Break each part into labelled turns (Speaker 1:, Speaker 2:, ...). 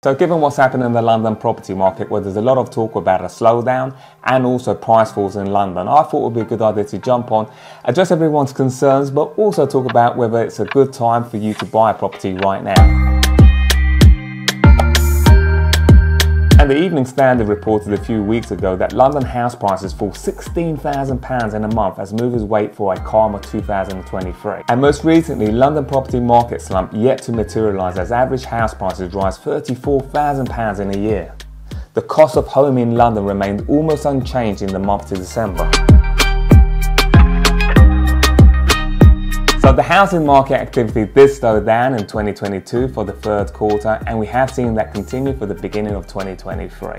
Speaker 1: So given what's happening in the London property market, where there's a lot of talk about a slowdown and also price falls in London, I thought it would be a good idea to jump on, address everyone's concerns, but also talk about whether it's a good time for you to buy a property right now. And the Evening Standard reported a few weeks ago that London house prices fall £16,000 in a month as movers wait for a calmer 2023. And most recently, London property market slump yet to materialise as average house prices rise £34,000 in a year. The cost of home in London remained almost unchanged in the month to December. So the housing market activity did slow down in 2022 for the third quarter, and we have seen that continue for the beginning of 2023.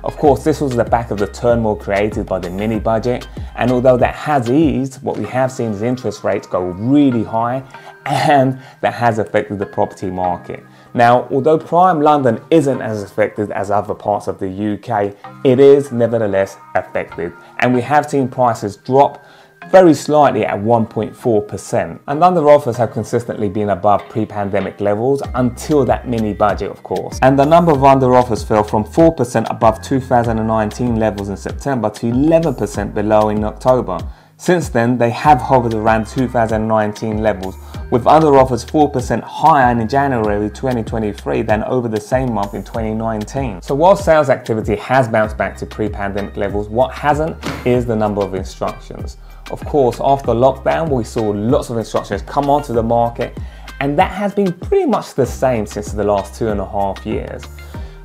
Speaker 1: Of course, this was the back of the turmoil created by the mini budget, and although that has eased, what we have seen is interest rates go really high, and that has affected the property market. Now, although prime London isn't as affected as other parts of the UK, it is nevertheless affected, and we have seen prices drop very slightly at 1.4%, and under offers have consistently been above pre-pandemic levels until that mini budget, of course. And the number of under offers fell from 4% above 2019 levels in September to 11% below in October. Since then, they have hovered around 2019 levels, with under offers 4% higher in January 2023 than over the same month in 2019. So while sales activity has bounced back to pre-pandemic levels, what hasn't is the number of instructions. Of course, after lockdown, we saw lots of instructions come onto the market, and that has been pretty much the same since the last 2.5 years.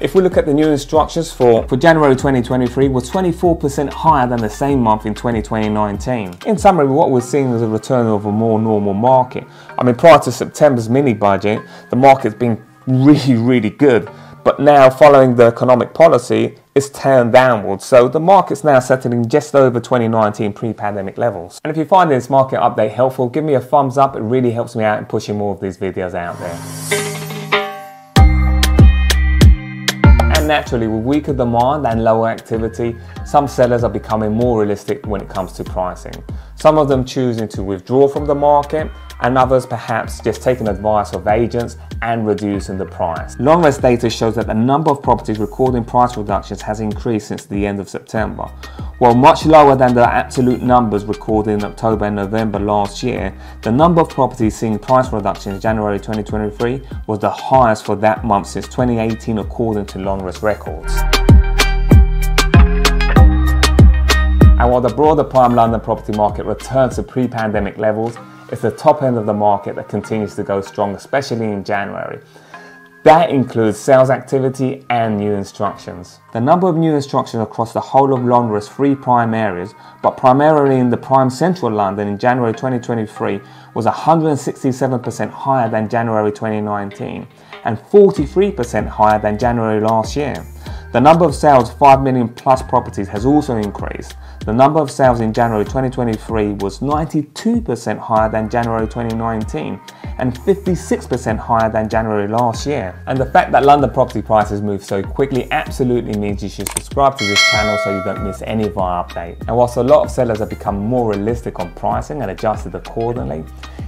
Speaker 1: If we look at the new instructions for January 2023, was 24% higher than the same month in 2019. In summary, what we're seeing is a return of a more normal market. I mean, prior to September's mini budget, the market's been really good. But now, following the economic policy, it's turned downwards. So the market's now settling just over 2019 pre-pandemic levels. And if you find this market update helpful, give me a thumbs up. It really helps me out in pushing more of these videos out there. And naturally, with weaker demand and lower activity, some sellers are becoming more realistic when it comes to pricing. Some of them choosing to withdraw from the market, and others perhaps just taking advice of agents and reducing the price. Lonres data shows that the number of properties recording price reductions has increased since the end of September. While much lower than the absolute numbers recorded in October and November last year, the number of properties seeing price reductions in January 2023 was the highest for that month since 2018 according to Lonres records. And while the broader prime London property market returns to pre-pandemic levels, it's the top end of the market that continues to go strong, especially in January. That includes sales activity and new instructions. The number of new instructions across the whole of Lonres' 3 prime areas, but primarily in the prime central London in January 2023, was 167% higher than January 2019 and 43% higher than January last year. The number of sales, 5 million plus properties, has also increased. The number of sales in January 2023 was 92% higher than January 2019 and 56% higher than January last year. And the fact that London property prices move so quickly absolutely means you should subscribe to this channel so you don't miss any of our updates. And whilst a lot of sellers have become more realistic on pricing and adjusted accordingly,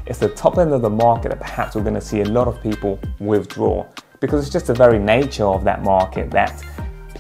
Speaker 1: it's the top end of the market that perhaps we're going to see a lot of people withdraw, because it's just the very nature of that market that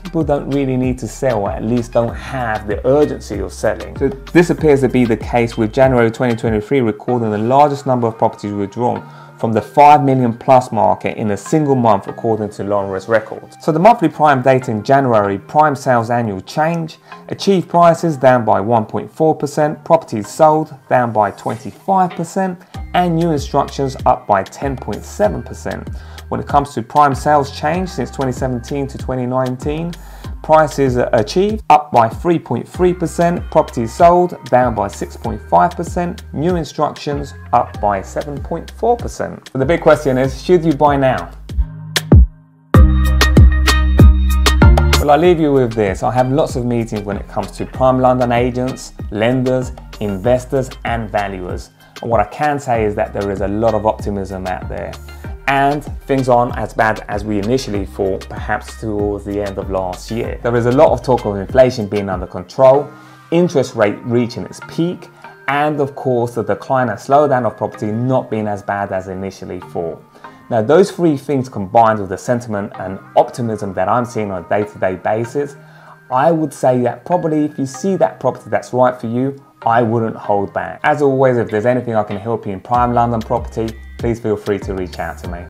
Speaker 1: people don't really need to sell, or at least don't have the urgency of selling. So this appears to be the case with January 2023 recording the largest number of properties withdrawn from the 5 million plus market in a single month according to Lonres records. So the monthly prime data in January, prime sales annual change, achieved prices down by 1.4%, properties sold down by 25%, and new instructions up by 10.7%. When it comes to prime sales change since 2017 to 2019, prices achieved up by 3.3%, properties sold down by 6.5%, new instructions up by 7.4%. So the big question is, should you buy now? Well, I'll leave you with this. I have lots of meetings when it comes to prime London agents, lenders, investors and valuers. And what I can say is that there is a lot of optimism out there. And things aren't as bad as we initially thought, perhaps towards the end of last year. There is a lot of talk of inflation being under control, interest rate reaching its peak, and of course the decline and slowdown of property not being as bad as initially thought. Now, those three things combined with the sentiment and optimism that I'm seeing on a day-to-day basis, I would say that probably if you see that property that's right for you, I wouldn't hold back. As always, if there's anything I can help you in prime London property, please feel free to reach out to me.